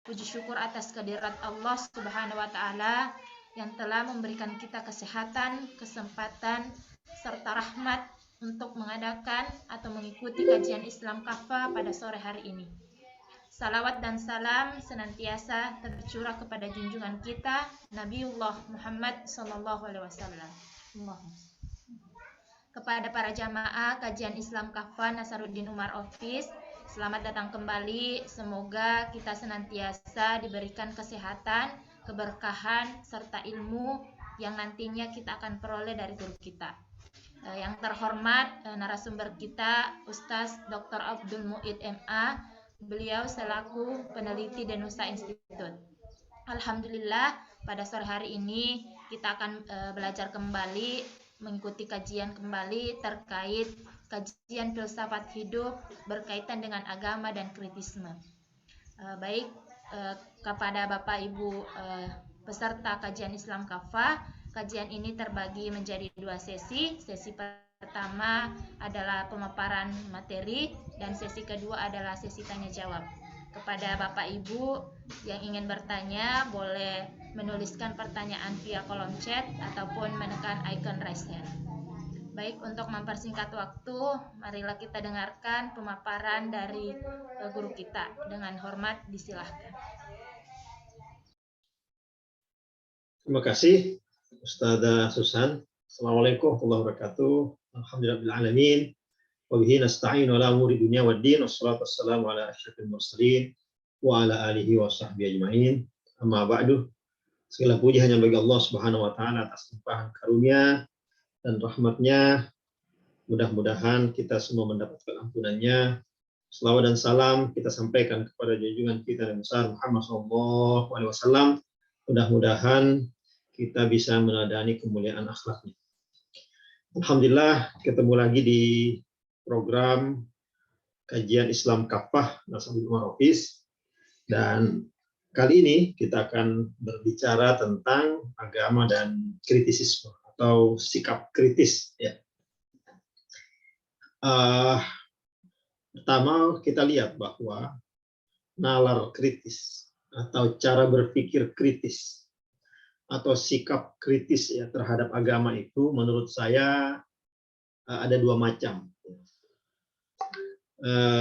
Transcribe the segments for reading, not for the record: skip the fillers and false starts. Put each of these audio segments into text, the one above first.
Puji syukur atas kehadirat Allah Subhanahu wa taala yang telah memberikan kita kesehatan, kesempatan, serta rahmat untuk mengadakan atau mengikuti kajian Islam Kafa pada sore hari ini. Salawat dan salam senantiasa tercurah kepada junjungan kita Nabiullah Muhammad SAW. Kepada para jamaah kajian Islam Kafa Nasaruddin Umar Office, selamat datang kembali. Semoga kita senantiasa diberikan kesehatan, keberkahan, serta ilmu yang nantinya kita akan peroleh dari guru kita. Yang terhormat narasumber kita Ustaz Dr. Abdul Muid MA, beliau selaku peneliti Denusa Institute. Alhamdulillah pada sore hari ini kita akan belajar kembali, mengikuti kajian kembali terkait kajian filsafat hidup berkaitan dengan agama dan kritisme. Baik kepada Bapak Ibu peserta kajian Islam Kafa, kajian ini terbagi menjadi 2 sesi. Sesi pertama adalah pemaparan materi dan sesi kedua adalah sesi tanya jawab. Kepada Bapak Ibu yang ingin bertanya, boleh menuliskan pertanyaan via kolom chat ataupun menekan icon raise hand. Baik, untuk mempersingkat waktu, marilah kita dengarkan pemaparan dari guru kita. Dengan hormat, disilahkan. Terima kasih, Ustazah Susan. Assalamualaikum warahmatullahi wabarakatuh. Alhamdulillahirrahmanirrahim. Wabihi nasta'inu ala umuri dunya waddin. Wassalatu wassalamu ala asyrafil mursalin wa ala alihi wa sahbihi ajma'in. Amma ba'du. Segala puji hanya bagi Allah Subhanahu wa taala atas limpahan karunia dan rahmatnya. Mudah-mudahan kita semua mendapatkan ampunannya. Selawat dan salam kita sampaikan kepada junjungan kita Nabi besar Muhammad SAW. Mudah-mudahan kita bisa meneladani kemuliaan akhlaknya. Alhamdulillah ketemu lagi di program kajian Islam Kafah Nasaruddin Umar Office, dan kali ini kita akan berbicara tentang agama dan kritisisme atau sikap kritis. Ya. Pertama kita lihat bahwa nalar kritis atau cara berpikir kritis atau sikap kritis ya terhadap agama itu menurut saya ada 2 macam.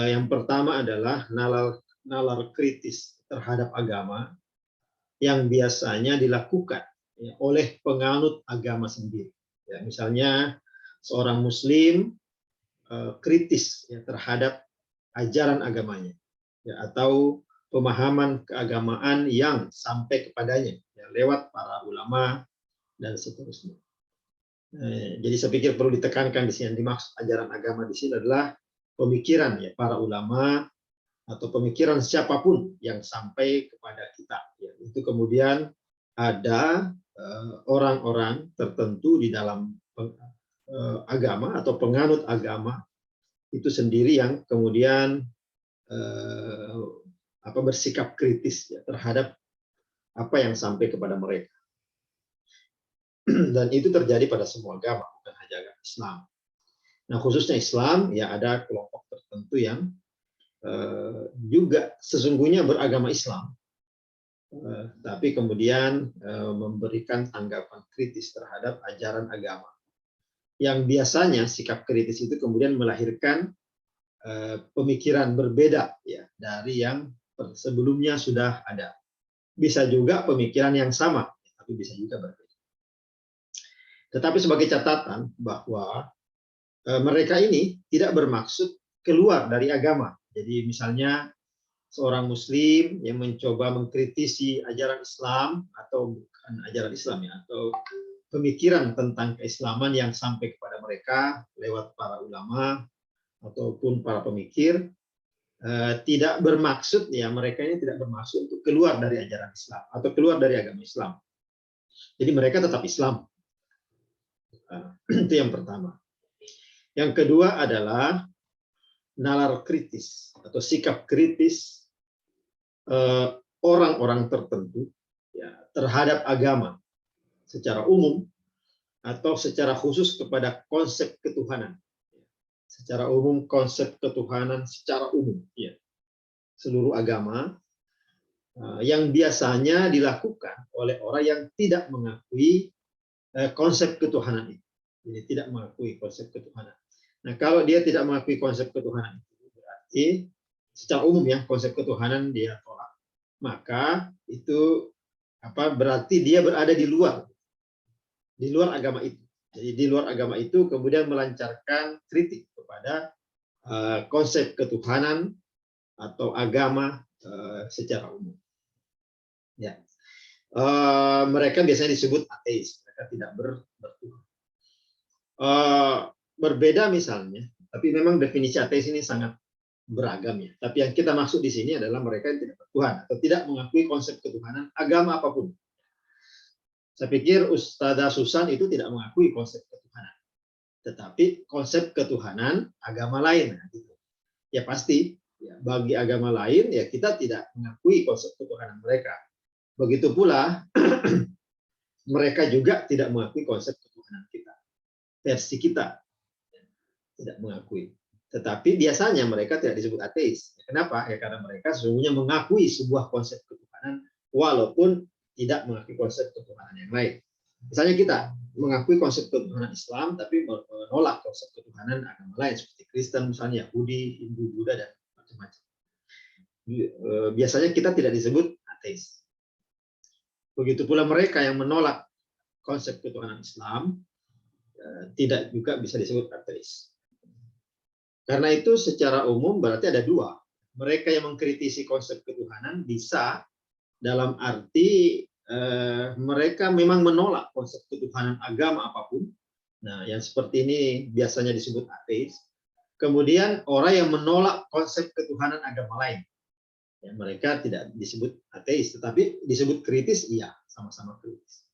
Yang pertama adalah nalar kritis terhadap agama yang biasanya dilakukan ya, oleh penganut agama sendiri. Ya, misalnya seorang Muslim kritis ya, terhadap ajaran agamanya ya, atau pemahaman keagamaan yang sampai kepadanya ya, lewat para ulama dan seterusnya. Jadi saya pikir perlu ditekankan di sini, yang dimaksud ajaran agama di sini adalah pemikiran ya para ulama atau pemikiran siapapun yang sampai kepada kita. Ya, itu kemudian ada orang-orang tertentu di dalam agama atau penganut agama itu sendiri yang kemudian bersikap kritis ya, terhadap apa yang sampai kepada mereka. Dan itu terjadi pada semua agama, bukan hanya agama Islam. Nah, khususnya Islam, ya ada kelompok tertentu yang juga sesungguhnya beragama Islam, tapi kemudian memberikan tanggapan kritis terhadap ajaran agama. Yang biasanya sikap kritis itu kemudian melahirkan pemikiran berbeda ya dari yang sebelumnya sudah ada. Bisa juga pemikiran yang sama, tapi bisa juga berbeda. Tetapi sebagai catatan bahwa mereka ini tidak bermaksud keluar dari agama. Jadi misalnya seorang Muslim yang mencoba mengkritisi ajaran Islam atau bukan ajaran Islam ya, atau pemikiran tentang keislaman yang sampai kepada mereka lewat para ulama ataupun para pemikir, tidak bermaksud ya, mereka ini tidak bermaksud untuk keluar dari ajaran Islam atau keluar dari agama Islam. Jadi mereka tetap Islam. Itu yang pertama. Yang kedua adalah nalar kritis atau sikap kritis orang-orang tertentu ya, terhadap agama secara umum atau secara khusus kepada konsep ketuhanan. Secara umum konsep ketuhanan secara umum ya. Seluruh agama yang biasanya dilakukan oleh orang yang tidak mengakui konsep ketuhanan itu. Jadi tidak mengakui konsep ketuhanan. Nah, kalau dia tidak mengakui konsep ketuhanan itu, berarti secara umum ya konsep ketuhanan dia tolak. Maka itu berarti dia berada di luar agama itu. Jadi di luar agama itu kemudian melancarkan kritik kepada konsep ketuhanan atau agama secara umum. Ya, mereka biasanya disebut ateis. Mereka tidak bertuhan. Berbeda misalnya, tapi memang definisi ateis ini sangat beragam ya. Tapi yang kita maksud di sini adalah mereka yang tidak bertuhan atau tidak mengakui konsep ketuhanan agama apapun. Saya pikir Ustadzah Susan itu tidak mengakui konsep ketuhanan, tetapi konsep ketuhanan agama lain. Ya pasti, ya, bagi agama lain ya kita tidak mengakui konsep ketuhanan mereka. Begitu pula mereka juga tidak mengakui konsep ketuhanan kita, versi kita tidak mengakui. Tetapi biasanya mereka tidak disebut ateis. Kenapa? Ya karena mereka sesungguhnya mengakui sebuah konsep ketuhanan walaupun tidak mengakui konsep ketuhanan yang lain. Misalnya kita mengakui konsep ketuhanan Islam, tapi menolak konsep ketuhanan agama lain seperti Kristen, misalnya Yahudi, Hindu, Buddha, dan macam-macam. Biasanya kita tidak disebut ateis. Begitu pula mereka yang menolak konsep ketuhanan Islam, tidak juga bisa disebut ateis. Karena itu secara umum berarti ada dua. Mereka yang mengkritisi konsep ketuhanan bisa dalam arti mereka memang menolak konsep ketuhanan agama apapun. Nah, yang seperti ini biasanya disebut ateis. Kemudian orang yang menolak konsep ketuhanan agama lain. Ya, mereka tidak disebut ateis, tetapi disebut kritis, iya, sama-sama kritis.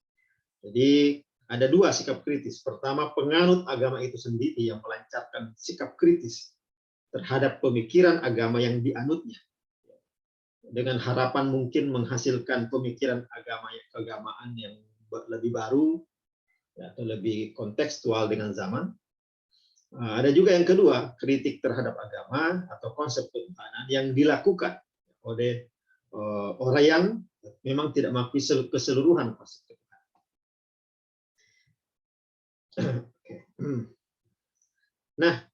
Jadi ada dua sikap kritis. Pertama, penganut agama itu sendiri yang melancarkan sikap kritis terhadap pemikiran agama yang dianutnya, dengan harapan mungkin menghasilkan pemikiran keagamaan yang lebih baru atau lebih kontekstual dengan zaman. Ada juga yang kedua, kritik terhadap agama atau konsep ketuhanan yang dilakukan oleh orang yang memang tidak mengakui keseluruhan konsep ketuhanan. Nah,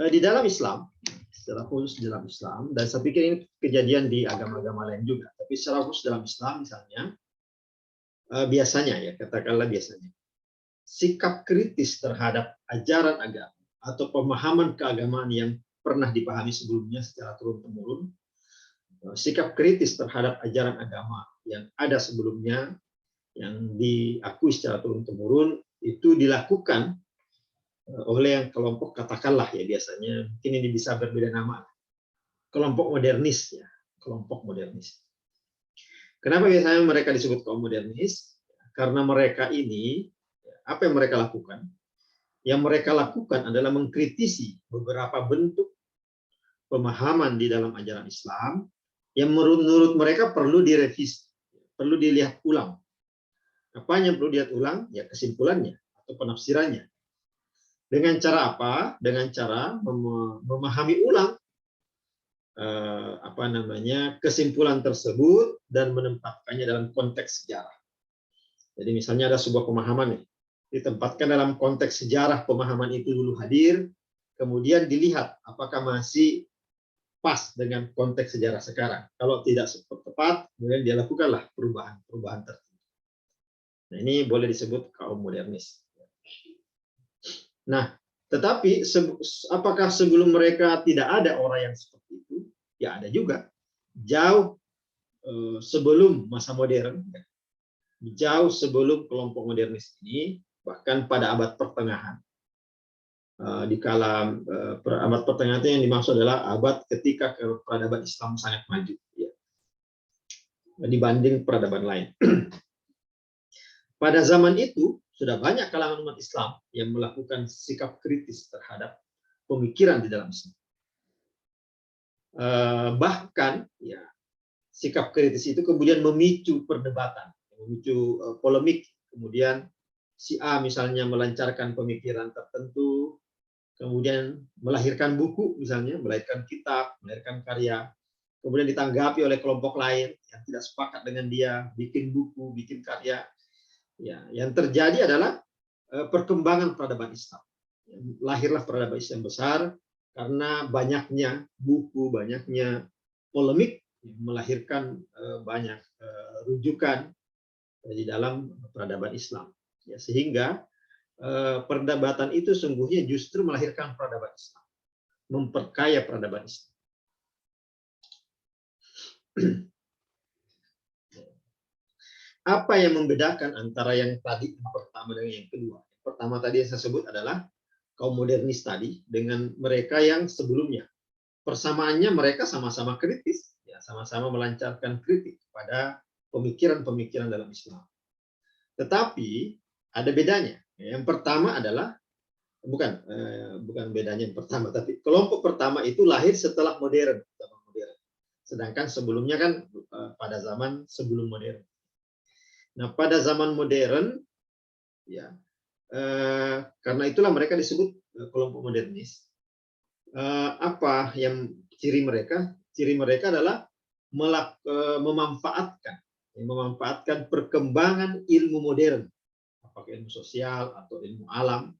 di dalam Islam, secara khusus dalam Islam, dan saya pikir ini kejadian di agama-agama lain juga, tapi secara khusus dalam Islam misalnya, biasanya ya, katakanlah biasanya, sikap kritis terhadap ajaran agama atau pemahaman keagamaan yang pernah dipahami sebelumnya secara turun-temurun, sikap kritis terhadap ajaran agama yang ada sebelumnya, yang diakui secara turun-temurun, itu dilakukan oleh yang kelompok, katakanlah ya biasanya, mungkin ini bisa berbeda nama, kelompok modernis ya, kelompok modernis. Kenapa biasanya mereka disebut kaum modernis? Karena mereka ini, apa yang mereka lakukan? Yang mereka lakukan adalah mengkritisi beberapa bentuk pemahaman di dalam ajaran Islam yang menurut mereka perlu direvisi, perlu dilihat ulang. Apa yang perlu dilihat ulang? Ya kesimpulannya atau penafsirannya. Dengan cara apa? Dengan cara memahami ulang kesimpulan tersebut dan menempatkannya dalam konteks sejarah. Jadi misalnya ada sebuah pemahaman nih, ditempatkan dalam konteks sejarah pemahaman itu dulu hadir, kemudian dilihat apakah masih pas dengan konteks sejarah sekarang. Kalau tidak tepat, kemudian dia lakukanlah perubahan tertentu. Nah, ini boleh disebut kaum modernis. Nah, tetapi apakah sebelum mereka tidak ada orang yang seperti itu? Ya ada juga. Jauh sebelum masa modern, jauh sebelum kelompok modernis ini, bahkan pada abad pertengahan. Di kala abad pertengahan itu yang dimaksud adalah abad ketika peradaban Islam sangat maju, ya, dibanding peradaban lain. Pada zaman itu sudah banyak kalangan umat Islam yang melakukan sikap kritis terhadap pemikiran di dalam Islam. Bahkan ya, sikap kritis itu kemudian memicu perdebatan, memicu polemik. Kemudian si A misalnya melancarkan pemikiran tertentu, kemudian melahirkan buku misalnya, melahirkan kitab, melahirkan karya, kemudian ditanggapi oleh kelompok lain yang tidak sepakat dengan dia, bikin buku, bikin karya. Ya, yang terjadi adalah perkembangan peradaban Islam. Lahirlah peradaban Islam besar karena banyaknya buku, banyaknya polemik yang melahirkan banyak rujukan di dalam peradaban Islam. Ya, sehingga perdebatan itu sungguhnya justru melahirkan peradaban Islam, memperkaya peradaban Islam. Apa yang membedakan antara yang tadi yang pertama dengan yang kedua? Yang pertama tadi yang saya sebut adalah kaum modernis tadi dengan mereka yang sebelumnya. Persamaannya mereka sama-sama kritis, ya, sama-sama melancarkan kritik pada pemikiran-pemikiran dalam Islam. Tetapi ada bedanya. Yang pertama adalah bukan bedanya yang pertama, tapi kelompok pertama itu lahir setelah modern. Sedangkan sebelumnya kan pada zaman sebelum modern. Nah, pada zaman modern, ya, karena itulah mereka disebut kelompok modernis. Apa yang ciri mereka? Ciri mereka adalah memanfaatkan perkembangan ilmu modern, apakah ilmu sosial atau ilmu alam,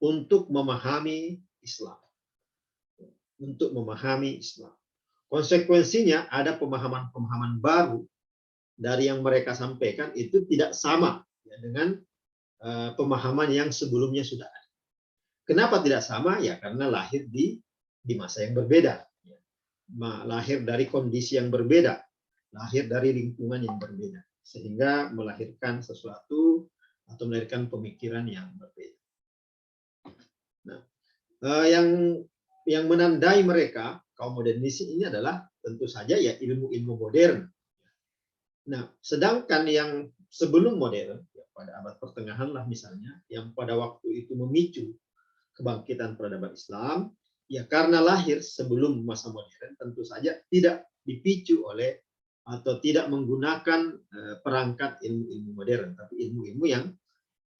untuk memahami Islam. Untuk memahami Islam. Konsekuensinya ada pemahaman-pemahaman baru dari yang mereka sampaikan itu tidak sama ya, dengan pemahaman yang sebelumnya sudah ada. Kenapa tidak sama? Ya karena lahir di masa yang berbeda, ya. Lahir dari kondisi yang berbeda, lahir dari lingkungan yang berbeda, sehingga melahirkan sesuatu atau melahirkan pemikiran yang berbeda. Nah, yang menandai mereka kaum modernis ini adalah tentu saja ya ilmu-ilmu modern. Nah, sedangkan yang sebelum modern, ya pada abad pertengahan lah misalnya, yang pada waktu itu memicu kebangkitan peradaban Islam, ya karena lahir sebelum masa modern, tentu saja tidak dipicu oleh atau tidak menggunakan perangkat ilmu-ilmu modern, tapi ilmu-ilmu yang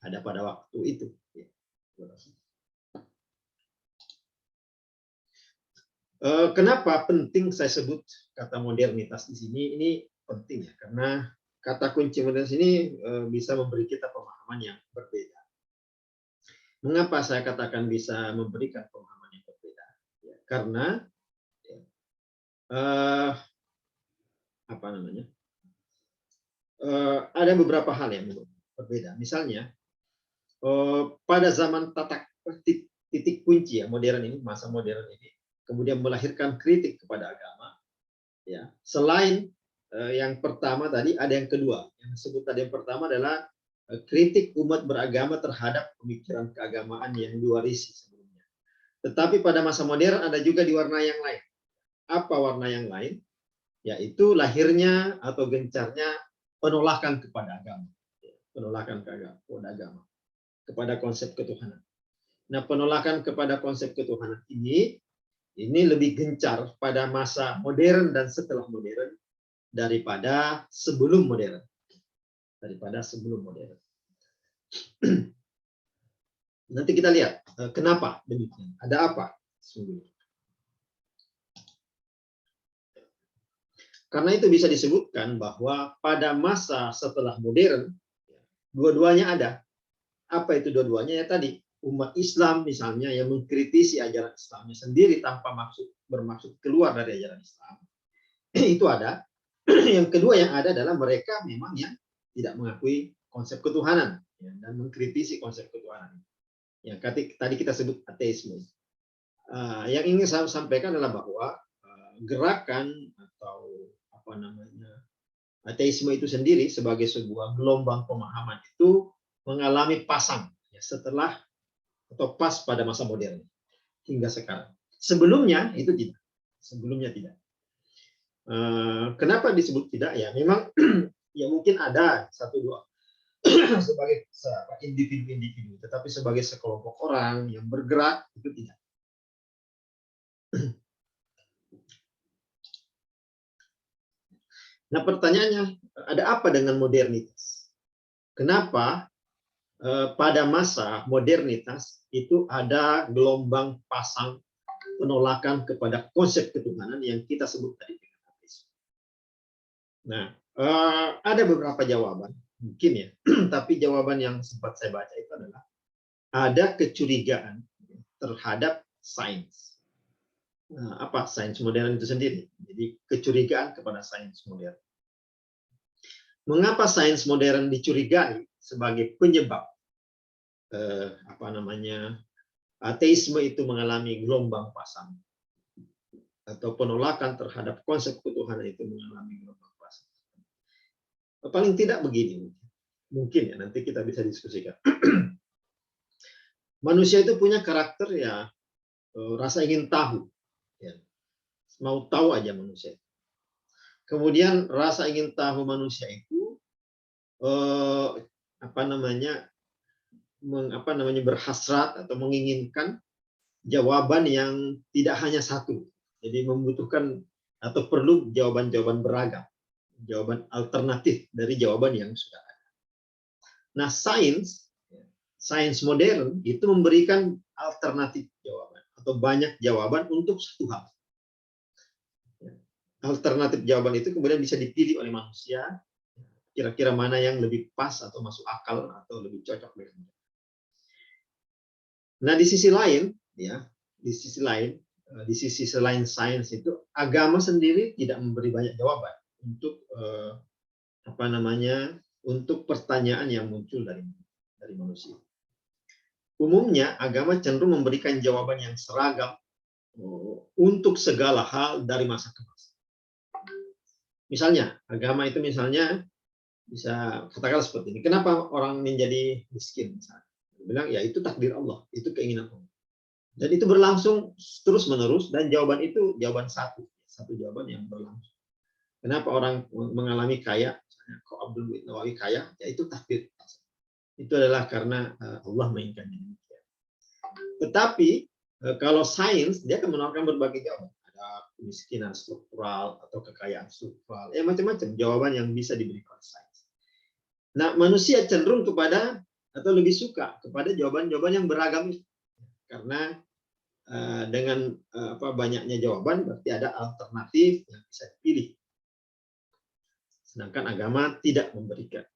ada pada waktu itu. Ya. Kenapa penting saya sebut kata modernitas di sini? Ini penting ya, karena kata kunci modernitas ini bisa memberi kita pemahaman yang berbeda. Mengapa saya katakan bisa memberikan pemahaman yang berbeda? Ya, karena ada beberapa hal yang berbeda. Misalnya pada zaman titik kunci ya modern ini, masa modern ini, kemudian melahirkan kritik kepada agama. Ya, selain yang pertama tadi ada yang kedua. Yang disebut tadi yang pertama adalah kritik umat beragama terhadap pemikiran keagamaan yang diwarisi sebelumnya. Tetapi pada masa modern ada juga di warna yang lain. Apa warna yang lain? Yaitu lahirnya atau gencarnya penolakan kepada agama. Penolakan kepada agama. Kepada konsep ketuhanan. Nah, penolakan kepada konsep ketuhanan ini lebih gencar pada masa modern dan setelah modern daripada sebelum modern. Nanti kita lihat kenapa demikian. Ada apa sesungguhnya. Karena itu bisa disebutkan bahwa pada masa setelah modern dua-duanya ada. Apa itu dua-duanya? Ya tadi umat Islam misalnya yang mengkritisi ajaran Islamnya sendiri tanpa bermaksud keluar dari ajaran Islam. Itu ada. Yang kedua yang ada adalah mereka memang yang tidak mengakui konsep ketuhanan ya, dan mengkritisi konsep ketuhanan. Yang tadi kita sebut ateisme. Yang ingin saya sampaikan adalah bahwa gerakan atau ateisme itu sendiri sebagai sebuah gelombang pemahaman itu mengalami pasang ya, setelah atau pas pada masa modern hingga sekarang. Sebelumnya itu tidak. Sebelumnya tidak. Kenapa disebut tidak? Ya memang ya mungkin ada satu dua sebagai individu-individu, tetapi sebagai sekelompok orang yang bergerak itu tidak. Nah pertanyaannya, ada apa dengan modernitas? Kenapa pada masa modernitas itu ada gelombang pasang penolakan kepada konsep ketuhanan yang kita sebut tadi. Nah, ada beberapa jawaban, mungkin ya, tapi jawaban yang sempat saya baca itu adalah ada kecurigaan terhadap sains. Nah, apa sains modern itu sendiri? Jadi kecurigaan kepada sains modern. Mengapa sains modern dicurigai sebagai penyebab apa namanya ateisme itu mengalami gelombang pasang atau penolakan terhadap konsep ketuhanan itu mengalami gelombang pasang? Paling tidak begini, mungkin ya nanti kita bisa diskusikan. Manusia itu punya karakter ya rasa ingin tahu, ya. Mau tahu aja manusia. Kemudian rasa ingin tahu manusia itu apa namanya berhasrat atau menginginkan jawaban yang tidak hanya satu. Jadi membutuhkan atau perlu jawaban-jawaban beragam, jawaban alternatif dari jawaban yang sudah ada. Nah, sains modern itu memberikan alternatif jawaban atau banyak jawaban untuk satu hal. Alternatif jawaban itu kemudian bisa dipilih oleh manusia, kira-kira mana yang lebih pas atau masuk akal atau lebih cocok dengan. Nah, di sisi lain, ya, di sisi selain sains itu, agama sendiri tidak memberi banyak jawaban untuk apa namanya, untuk pertanyaan yang muncul dari manusia. Umumnya, agama cenderung memberikan jawaban yang seragam untuk segala hal dari masa ke masa. Misalnya, agama itu misalnya bisa katakan seperti ini. Kenapa orang menjadi miskin? Misalnya, bilang ya itu takdir Allah, itu keinginan Allah. Dan itu berlangsung terus menerus dan jawaban itu jawaban satu jawaban yang berlangsung. Kenapa orang mengalami kaya? Misalnya, kok Abdul Nawawi kaya? Ya itu takdir. Itu adalah karena Allah menginginkan demikian. Tetapi kalau sains dia akan menawarkan berbagai jawaban. Ada kemiskinan struktural atau kekayaan struktural, ya macam-macam jawaban yang bisa diberikan sains. Nah, manusia cenderung kepada atau lebih suka kepada jawaban-jawaban yang beragam itu. Karena dengan banyaknya jawaban berarti ada alternatif yang bisa dipilih. Sedangkan agama tidak memberikan.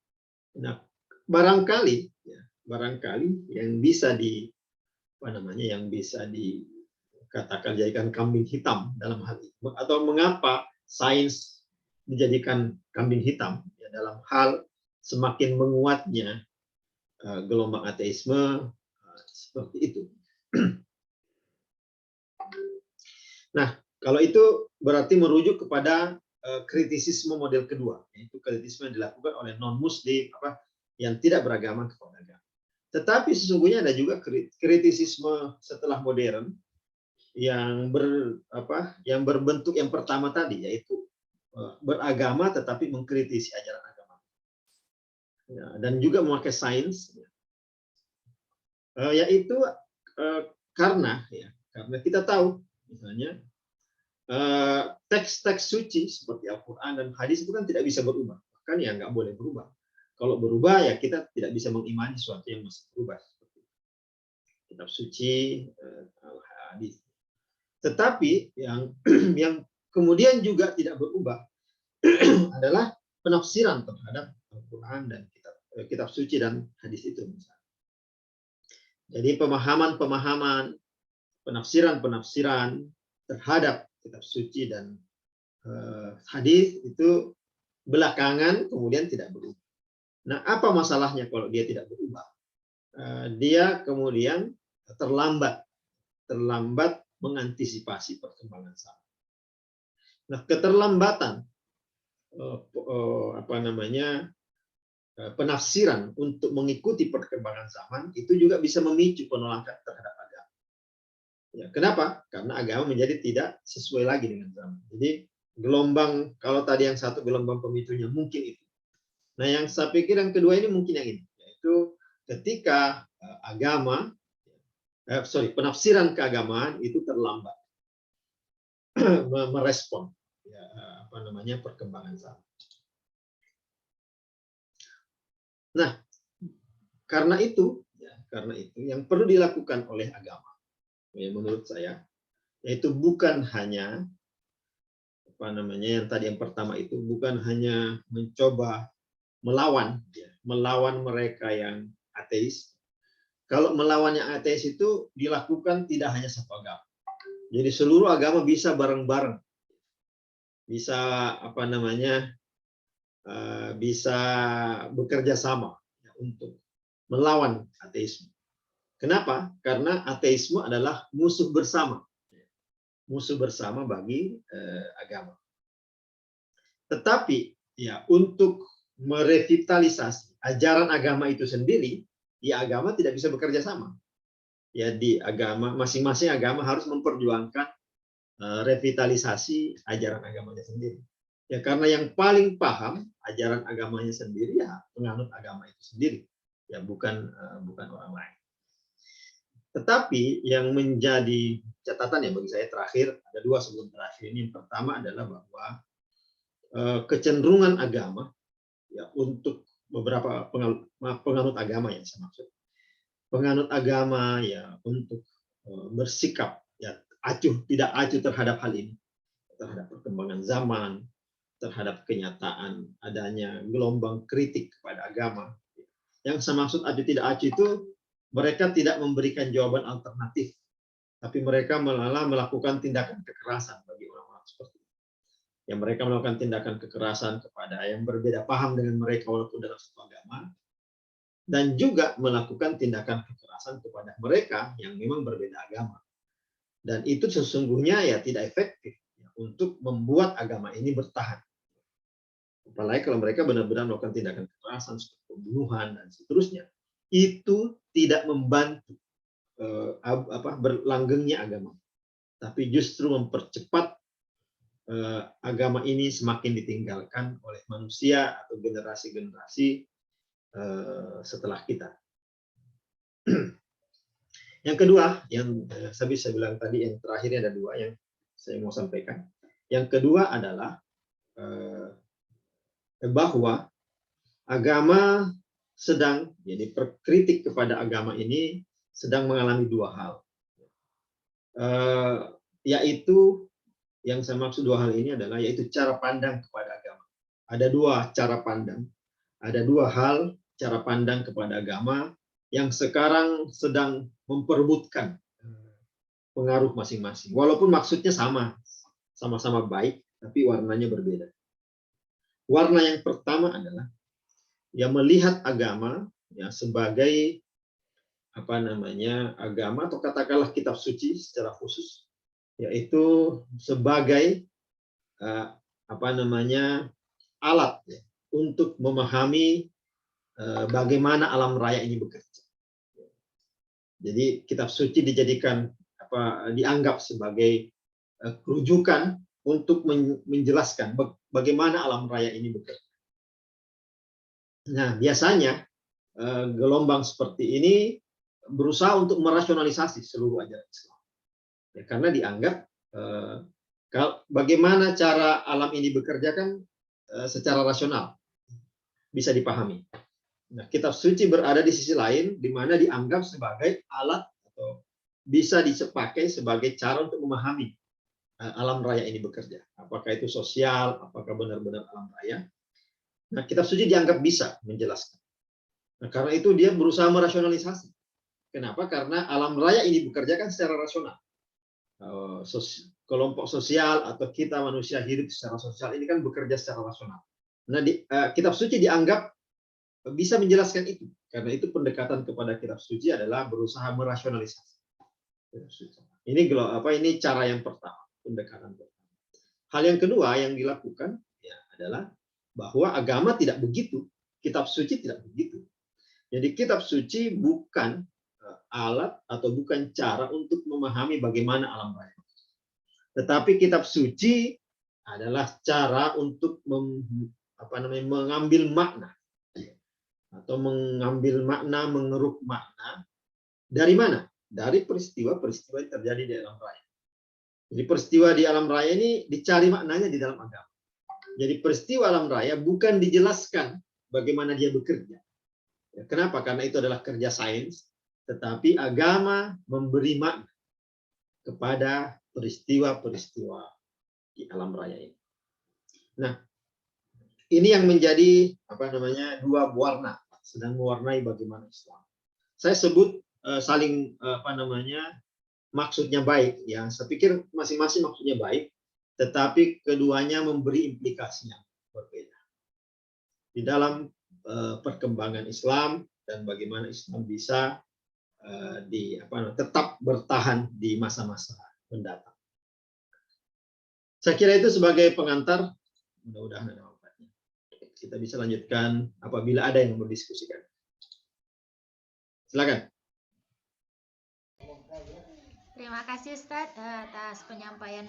Nah, barangkali yang bisa dikatakan jadikan kambing hitam dalam hal ini, atau mengapa sains dijadikan kambing hitam ya, dalam hal semakin menguatnya gelombang ateisme seperti itu. Nah, kalau itu berarti merujuk kepada kritisisme model kedua, yaitu kritisisme yang dilakukan oleh non-Muslim yang tidak beragama kepada agama. Tetapi sesungguhnya ada juga kritisisme setelah modern yang berbentuk yang pertama tadi, yaitu beragama tetapi mengkritisi ajaran agama, ya, dan juga memakai sains, yaitu karena kita tahu misalnya teks-teks suci seperti Al-Quran dan hadis itu kan tidak bisa berubah, bahkan ya nggak boleh berubah. Kalau berubah ya kita tidak bisa mengimani sesuatu yang masih berubah seperti kitab suci, hadis. Tetapi yang kemudian juga tidak berubah adalah penafsiran terhadap Al-Quran dan kitab suci dan hadis itu misalnya. Jadi pemahaman, penafsiran terhadap kitab suci dan hadis itu belakangan kemudian tidak berubah. Nah, apa masalahnya kalau dia tidak berubah? Dia kemudian terlambat mengantisipasi perkembangan zaman. Nah, keterlambatan penafsiran untuk mengikuti perkembangan zaman itu juga bisa memicu penolakan terhadap agama. Ya, kenapa? Karena agama menjadi tidak sesuai lagi dengan zaman. Jadi gelombang, kalau tadi yang satu gelombang pemicunya mungkin itu. Nah, yang saya pikir yang kedua ini mungkin yang ini, yaitu ketika penafsiran keagamaan itu terlambat merespon perkembangan zaman. Nah, karena itu yang perlu dilakukan oleh agama, ya, menurut saya, yaitu bukan hanya apa namanya, yang tadi yang pertama itu bukan hanya mencoba melawan, ya, melawan mereka yang ateis. Kalau melawan yang ateis itu dilakukan tidak hanya satu agama. Jadi seluruh agama bisa bareng-bareng, bisa apa namanya, bisa bekerja sama ya, untuk melawan ateisme. Kenapa? Karena ateisme adalah musuh bersama bagi agama. Tetapi ya untuk merevitalisasi ajaran agama itu sendiri, ya agama tidak bisa bekerja sama. Ya di agama masing-masing agama harus memperjuangkan revitalisasi ajaran agamanya sendiri. Ya karena yang paling paham ajaran agamanya sendiri ya penganut agama itu sendiri, ya bukan orang lain. Tetapi yang menjadi catatan ya bagi saya terakhir, ada dua sebelum terakhir ini. Yang pertama adalah bahwa kecenderungan agama ya untuk beberapa penganut agama yang saya maksud, penganut agama ya untuk bersikap ya tidak acuh terhadap hal ini, terhadap perkembangan zaman, terhadap kenyataan adanya gelombang kritik kepada agama. Yang saya maksud acuh tidak acuh itu mereka tidak memberikan jawaban alternatif, tapi mereka malah melakukan tindakan kekerasan bagi orang-orang seperti itu. Yang mereka melakukan tindakan kekerasan kepada yang berbeda paham dengan mereka walaupun dalam satu agama, dan juga melakukan tindakan kekerasan kepada mereka yang memang berbeda agama. Dan itu sesungguhnya ya tidak efektif ya, untuk membuat agama ini bertahan. Apalagi kalau mereka benar-benar melakukan tindakan kekerasan seperti pembunuhan dan seterusnya, itu tidak membantu berlanggengnya agama, tapi justru mempercepat agama ini semakin ditinggalkan oleh manusia atau generasi-generasi setelah kita. Yang kedua, yang saya bisa bilang tadi, yang terakhirnya ada dua yang saya mau sampaikan. Yang kedua adalah bahwa agama sedang, jadi kritik kepada agama ini sedang mengalami dua hal, yaitu yang saya maksud dua hal ini adalah yaitu cara pandang kepada agama. Ada dua cara pandang, ada dua hal cara pandang kepada agama yang sekarang sedang memperebutkan pengaruh masing-masing. Walaupun maksudnya sama-sama baik, tapi warnanya berbeda. Warna yang pertama adalah yang melihat agama ya sebagai apa namanya agama atau katakanlah kitab suci secara khusus, yaitu sebagai apa namanya alat ya, untuk memahami bagaimana alam raya ini bekerja. Jadi kitab suci dijadikan dianggap sebagai rujukan untuk menjelaskan bagaimana alam raya ini bekerja. Nah, biasanya gelombang seperti ini berusaha untuk merasionalisasi seluruh ajaran Islam. Ya, karena dianggap bagaimana cara alam ini bekerja kan secara rasional bisa dipahami. Nah, kitab suci berada di sisi lain di mana dianggap sebagai alat atau bisa dipakai sebagai cara untuk memahami alam raya ini bekerja. Apakah itu sosial, apakah benar-benar alam raya. Nah, kitab suci dianggap bisa menjelaskan. Nah, karena itu dia berusaha merasionalisasi. Kenapa? Karena alam raya ini bekerja kan secara rasional. Kelompok sosial atau kita manusia hidup secara sosial ini kan bekerja secara rasional. Nah, kitab suci dianggap bisa menjelaskan itu. Karena itu pendekatan kepada kitab suci adalah berusaha merasionalisasi. Ini cara yang pertama, pendekatan pertama. Hal yang kedua yang dilakukan ya adalah bahwa agama tidak begitu, kitab suci tidak begitu. Jadi kitab suci bukan alat atau bukan cara untuk memahami bagaimana alam raya. Tetapi kitab suci adalah cara untuk mengambil makna atau mengambil makna, mengeruk makna dari mana? Dari peristiwa-peristiwa yang terjadi di alam raya. Jadi peristiwa di alam raya ini dicari maknanya di dalam agama. Jadi peristiwa alam raya bukan dijelaskan bagaimana dia bekerja. Kenapa? Karena itu adalah kerja sains, tetapi agama memberi makna kepada peristiwa-peristiwa di alam raya ini. Nah, ini yang menjadi apa namanya dua warna sedang mewarnai bagaimana Islam. Saya sebut saling apa namanya maksudnya baik ya. Saya pikir masing-masing maksudnya baik, tetapi keduanya memberi implikasi yang berbeda di dalam perkembangan Islam dan bagaimana Islam bisa tetap bertahan di masa-masa mendatang. Saya kira itu sebagai pengantar. Mudah-mudahan ada manfaatnya. Kita bisa lanjutkan apabila ada yang berdiskusikan. Silakan. Terima kasih Ustadz atas penyampaian